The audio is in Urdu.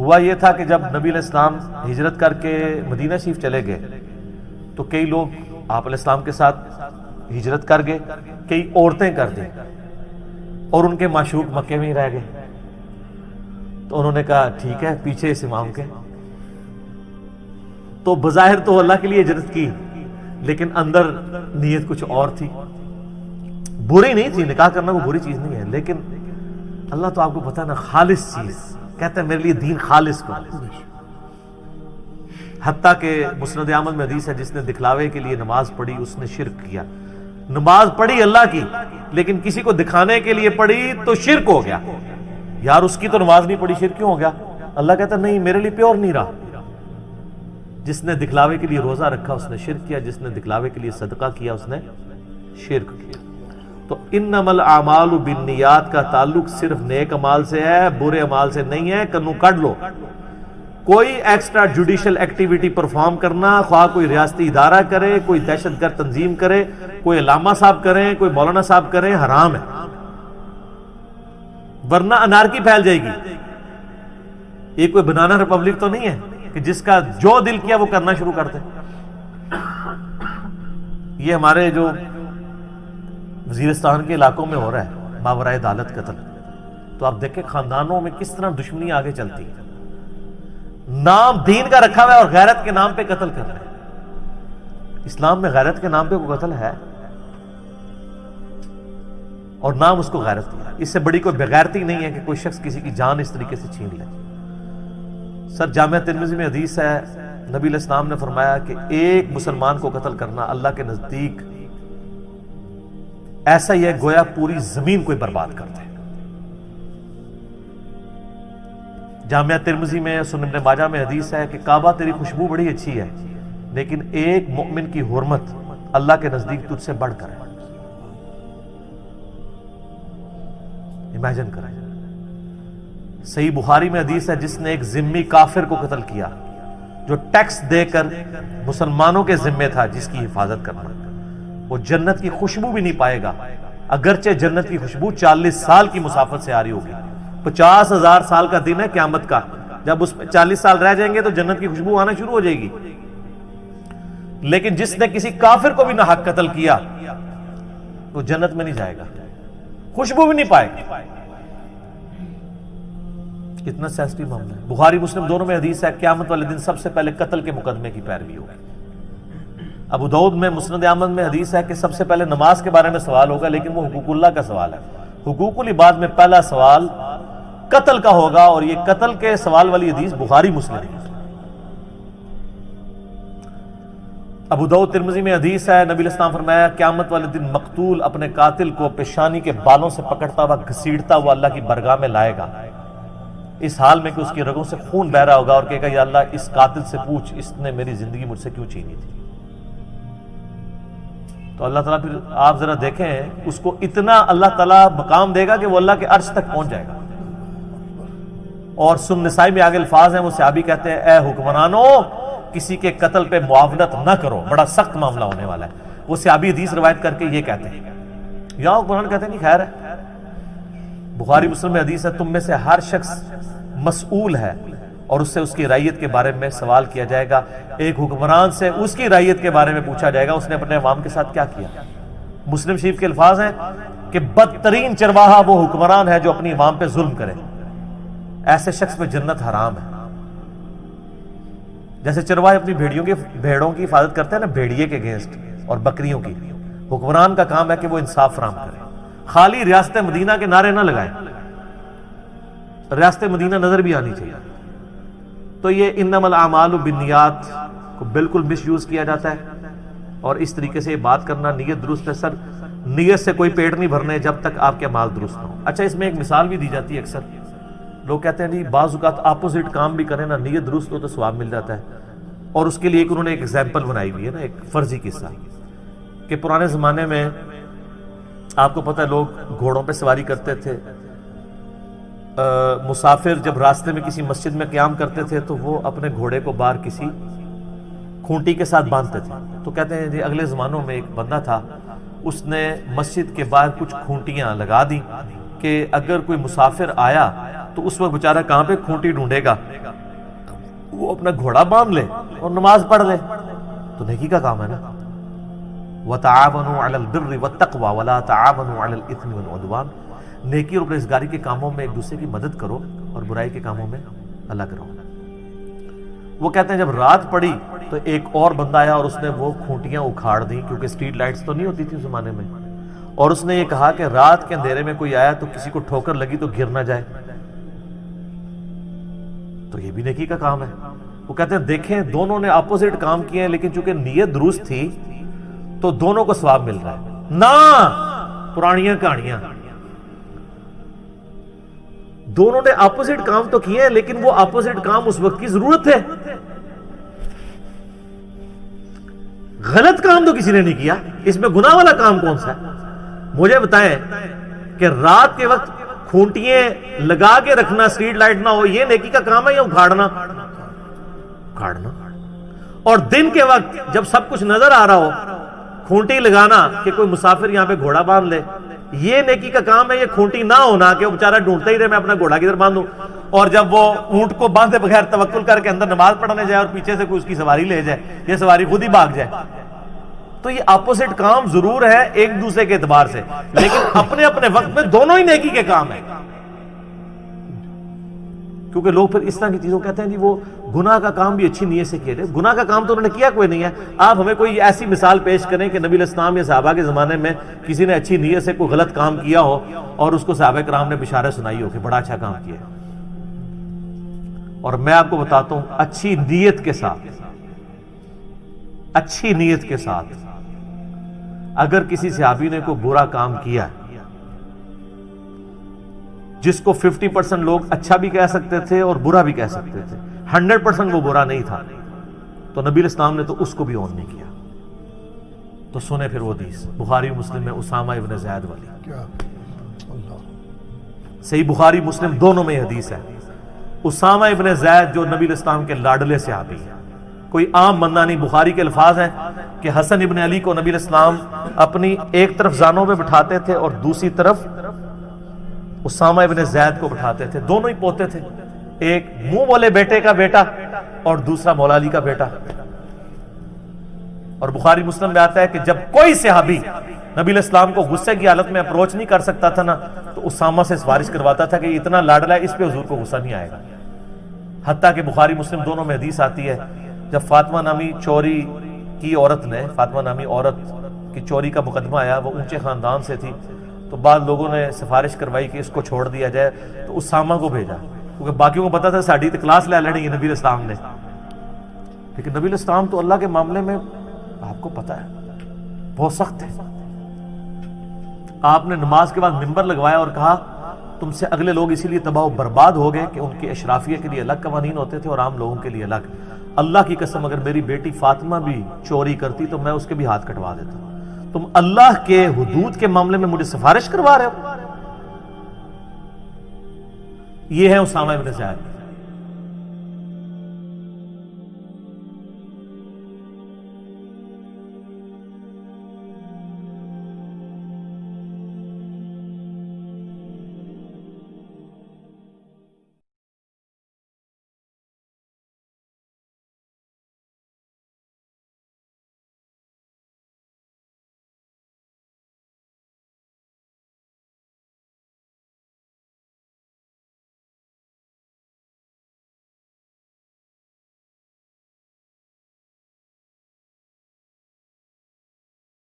ہوا یہ تھا کہ جب نبی علیہ السلام ہجرت کر کے مدینہ شریف چلے گئے تو کئی لوگ آپ علیہ السلام کے ساتھ ہجرت کر گئے، کئی عورتیں کر دیں، اور ان کے معشوق مکے میں ہی رہ گئے۔ تو انہوں نے کہا ٹھیک ہے، پیچھے اس امام کے۔ تو بظاہر تو اللہ کے لیے ہجرت کی، لیکن اندر نیت کچھ اور تھی۔ بری نہیں تھی، نکاح کرنا کوئی بری چیز نہیں ہے، لیکن اللہ تو آپ کو پتہ ہے نا، خالص چیز کہتا ہے میرے لیے دین خالص کو۔ حتیٰ کہ مسند احمد میں حدیث ہے جس نے دکھلاوے کے لیے نماز پڑھی اس نے شرک کیا۔ نماز پڑھی اللہ کی، لیکن کسی کو دکھانے کے لیے پڑھی تو شرک ہو گیا۔ یار اس کی تو نماز نہیں پڑھی، شرک کیوں ہو گیا؟ اللہ کہتا نہیں، میرے لیے پیور نہیں رہا۔ جس نے دکھلاوے کے لیے روزہ رکھا اس نے شرک کیا، جس نے دکھلاوے کے لیے صدقہ کیا اس نے شرک کیا۔ تو انما الاعمال بالنیات کا تعلق صرف نیک اعمال سے ہے، برے اعمال سے نہیں ہے۔ کنو کٹ لو، کوئی ایکسٹرا جوڈیشل ایکٹیویٹی پرفارم کرنا، خواہ کوئی ریاستی ادارہ کرے، کوئی دہشت گرد تنظیم کرے، کوئی علامہ صاحب کریں، کوئی مولانا صاحب کریں، حرام ہے، ورنہ انارکی پھیل جائے گی۔ یہ کوئی بنانا ریپبلک تو نہیں ہے کہ جس کا جو دل کیا وہ کرنا شروع کر دے۔ یہ ہمارے جو وزیرستان کے علاقوں میں ہو رہا ہے ماورائے عدالت قتل، تو آپ دیکھیں خاندانوں میں کس طرح دشمنی آگے چلتی ہے۔ نام دین کا رکھا ہوا ہے اور غیرت کے نام پہ قتل کر رہے ہیں۔ اسلام میں غیرت کے نام پہ کوئی قتل ہے؟ اور نام اس کو غیرت دیا۔ اس سے بڑی کوئی بغیرتی نہیں ہے کہ کوئی شخص کسی کی جان اس طریقے سے چھین لے۔ سر جامعہ ترمذی میں حدیث ہے، نبی علیہ السلام نے فرمایا کہ ایک مسلمان کو قتل کرنا اللہ کے نزدیک ایسا ہی ہے گویا پوری زمین کو برباد کر دے۔ جامعہ ترمذی میں سنن ابن ماجہ میں حدیث ہے کہ کعبہ تیری خوشبو بڑی اچھی ہے، لیکن ایک مومن کی حرمت اللہ کے نزدیک تجھ سے بڑھ کر ہے۔ امیجن کریں۔ صحیح بخاری میں حدیث ہے جس نے ایک ذمہ کافر کو قتل کیا جو ٹیکس دے کر مسلمانوں کے ذمہ تھا، جس کی حفاظت کرنا، وہ جنت کی خوشبو بھی نہیں پائے گا، اگرچہ جنت کی خوشبو 40 سال کی مسافت سے آ رہی ہوگی۔ 50,000 سال کا دن ہے قیامت کا، جب اس میں 40 سال رہ جائیں گے تو جنت کی خوشبو آنا شروع ہو جائے گی۔ لیکن جس نے کسی کافر کو بھی ناحق قتل کیا وہ جنت میں نہیں جائے گا، خوشبو بھی نہیں پائے گا۔ کتنا سینسٹیو معاملہ ہے۔ بخاری مسلم دونوں میں حدیث ہے قیامت والے دن سب سے پہلے قتل کے مقدمے کی پیروی ہوگی۔ ابو داؤد میں مسند احمد میں حدیث ہے کہ سب سے پہلے نماز کے بارے میں سوال ہوگا، لیکن وہ حقوق اللہ کا سوال ہے۔ حقوق العباد میں پہلا سوال قتل کا ہوگا، اور یہ قتل کے سوال والی حدیث بخاری مسلم ہے۔ ابو داؤد ترمذی میں حدیث ہے نبی علیہ السلام فرمایا قیامت والے دن مقتول اپنے قاتل کو پیشانی کے بالوں سے پکڑتا ہوا گھسیٹتا ہوا اللہ کی برگاہ میں لائے گا، اس حال میں کہ اس کی رگوں سے خون بہ رہا ہوگا، اور کہے گا یا اللہ اس قاتل سے پوچھ اس نے میری زندگی مجھ سے کیوں چھینی تھی۔ تو اللہ تعالیٰ پھر آپ ذرا دیکھیں اس کو اتنا اللہ تعالیٰ مقام دے گا کہ وہ اللہ کے عرش تک پہنچ جائے گا۔ اور سنن نسائی میں آگے الفاظ ہیں، وہ صحابی کہتے ہیں اے حکمرانوں کسی کے قتل پہ معاونت نہ کرو، بڑا سخت معاملہ ہونے والا ہے۔ وہ صحابی حدیث روایت کر کے یہ کہتے ہیں، یا حکمران کہتے ہیں نہیں خیر ہے۔ بخاری مسلم میں حدیث ہے تم میں سے ہر شخص مسئول ہے اور اس سے اس کی رعیت کے بارے میں سوال کیا جائے گا۔ ایک حکمران سے اس کی رعیت کے بارے میں پوچھا جائے گا اس نے اپنے عوام کے ساتھ کیا کیا۔ مسلم شریف کے الفاظ ہیں کہ بدترین چرواہا وہ حکمران ہے جو اپنی عوام پہ ظلم کرے، ایسے شخص پہ جنت حرام ہے۔ جیسے چرواہے اپنی بھیڑوں کی حفاظت کرتے ہیں نا، بھیڑیے کے اگینسٹ اور بکریوں کی، حکمران کا کام ہے کہ وہ انصاف فراہم کرے۔ خالی ریاست مدینہ کے نعرے نہ لگائیں، ریاست مدینہ نظر بھی آنی چاہیے۔ تو یہ انما الاعمال بالنیات کو بالکل مس یوز کیا جاتا ہے، اور اس طریقے سے یہ بات کرنا نیت درست ہے۔ سر نیت سے کوئی پیٹ نہیں بھرنے جب تک آپ کے اعمال درست ہوں۔ اچھا اس میں ایک مثال بھی دی جاتی ہے، اکثر لوگ کہتے ہیں جی بعض اوقات اپوزٹ کام بھی کریں نا، نیت درست ہو تو ثواب مل جاتا ہے، اور اس کے لیے انہوں نے ایک ایگزامپل بنائی ہوئی ہے نا، ایک فرضی قصہ کہ پرانے زمانے میں آپ کو پتہ ہے لوگ گھوڑوں پہ سواری کرتے تھے، مسافر جب راستے میں کسی مسجد میں قیام کرتے تھے تو وہ اپنے گھوڑے کو باہر کسی کھونٹی کے ساتھ باندھتے تھے۔ تو کہتے ہیں جی اگلے زمانوں میں ایک بندہ تھا، اس نے مسجد کے باہر کچھ کھونٹیاں لگا دی کہ اگر کوئی مسافر آیا تو اس وقت بیچارہ کہاں پہ کھونٹی ڈھونڈے گا؟ وہ اپنا گھوڑا باندھ لے اور نماز پڑھ لے، تو نیکی کا کام ہے نا۔ وَتَعَاوَنُوا عَلَى الْبِرِّ وَالتَّقْوَى وَلَا تَعَاوَنُوا عَلَى الْإِثْمِ وَالْعُدْوَانِ، نیکی اور پرہیزگاری کے کاموں میں ایک دوسرے کی مدد کرو اور برائی کے کاموں میں الگ رہو۔ وہ کہتے ہیں جب رات پڑی تو ایک اور بندہ آیا اور اس نے وہ کھونٹیاں اکھاڑ دیں، کیونکہ اسٹریٹ لائٹس تو نہیں ہوتی تھی اس زمانے میں، اور اس نے یہ کہا کہ رات کے اندھیرے میں کوئی آیا تو کسی کو ٹھوکر لگی تو گر نہ جائے، تو یہ بھی نیکی کا کام ہے۔ وہ کہتے ہیں دیکھیں دونوں نے اپوزٹ کام کیے ہیں، لیکن چونکہ نیت درست تھی تو دونوں کو ثواب مل رہا ہے۔ نہ پرانیاں کہانیاں، دونوں نے اپوزٹ کام تو کیے ہیں، لیکن وہ اپوزٹ کام اس وقت کی ضرورت ہے، غلط کام تو کسی نے نہیں کیا۔ اس میں گناہ والا کام کون سا ہے؟ مجھے بتائیں کہ رات کے وقت کھونٹیاں لگا کے رکھنا، اسٹریٹ لائٹ نہ ہو، یہ نیکی کا کام ہے یا اکھاڑنا؟ اکھاڑنا۔ اور دن کے وقت جب سب کچھ نظر آ رہا ہو، کھونٹی لگانا کہ کوئی مسافر یہاں پہ گھوڑا باندھ لے، یہ نیکی کا کام ہے؟ یہ کھونٹی نہ ہونا کہ وہ بیچارہ ڈھونڈتا ہی رہے میں اپنا گھوڑا کدھر باندھوں، اور جب وہ اونٹ کو باندھے بغیر توکل کر کے اندر نماز پڑھنے جائے اور پیچھے سے کوئی اس کی سواری لے جائے، یہ سواری خود ہی بھاگ جائے، تو یہ اپوزٹ کام ضرور ہے ایک دوسرے کے اعتبار سے، لیکن اپنے اپنے وقت میں دونوں ہی نیکی کے کام ہیں۔ کیونکہ لوگ پھر اس طرح کی چیزوں کہتے ہیں جی وہ گناہ کا کام بھی اچھی نیت سے کیے تھے، گناہ کا کام تو انہوں نے کیا کوئی نہیں ہے۔ آپ ہمیں کوئی ایسی مثال پیش کریں کہ نبی علیہ السلام یا صحابہ کے زمانے میں کسی نے اچھی نیت سے کوئی غلط کام کیا ہو اور اس کو صحابہ کرام نے بشارت سنائی ہو کہ بڑا اچھا کام کیا ہے۔ اور میں آپ کو بتاتا ہوں اچھی نیت کے ساتھ، اچھی نیت کے ساتھ اگر کسی صحابی نے کوئی برا کام کیا جس کو 50% لوگ اچھا بھی کہہ سکتے تھے اور برا بھی کہہ سکتے تھے، 100% وہ برا نہیں تھا، تو نبی علیہ السلام نے تو اس کو بھی اون نہیں کیا۔ تو سنیں پھر وہ حدیث بخاری مسلم میں اسامہ ابن زید والی، صحیح بخاری مسلم دونوں میں حدیث ہے۔ اسامہ ابن زید جو نبی علیہ السلام کے لاڈلے صحابی ہیں، کوئی عام بندہ نہیں۔ بخاری کے الفاظ ہیں کہ حسن ابن علی کو نبی علیہ السلام اپنی ایک طرف زانوں پہ بٹھاتے تھے اور دوسری طرف اسامہ ابن زید کو بٹھاتے تھے، دونوں ہی پوتے تھے، ایک منہ بولے بیٹے کا بیٹا اور دوسرا مولا علی کا بیٹا۔ اور بخاری مسلم میں آتا ہے کہ جب کوئی صحابی نبی علیہ السلام کو غصے کی حالت میں اپروچ نہیں کر سکتا تھا نا، تو اسامہ سے سفارش کرواتا تھا کہ یہ اتنا لاڈلا ہے، اس پہ حضور کو غصہ نہیں آئے گا۔ حتیٰ کہ بخاری مسلم دونوں میں حدیث آتی ہے جب فاطمہ نامی چوری کی عورت نے، فاطمہ نامی عورت کی چوری کا مقدمہ آیا، وہ اونچے خاندان سے تھی، تو بعض لوگوں نے سفارش کروائی کہ اس کو چھوڑ دیا جائے، تو اسامہ کو بھیجا، کیونکہ باقیوں کو پتا تھا ساڑھی تو کلاس لے لڑیں گے نبی علیہ السلام نے، لیکن نبی علیہ السلام تو اللہ کے معاملے میں آپ کو پتا ہے بہت سخت ہے۔ آپ نے نماز کے بعد منبر لگوایا اور کہا تم سے اگلے لوگ اسی لیے تباہ و برباد ہو گئے کہ ان کے اشرافیہ کے لیے الگ قوانین ہوتے تھے اور عام لوگوں کے لیے الگ۔ اللہ کی قسم اگر میری بیٹی فاطمہ بھی چوری کرتی تو میں اس کے بھی ہاتھ کٹوا دیتا ہوں، تم اللہ کے حدود کے معاملے میں مجھے سفارش کروا رہے ہو۔ یہ ہے اسامہ ابن زید۔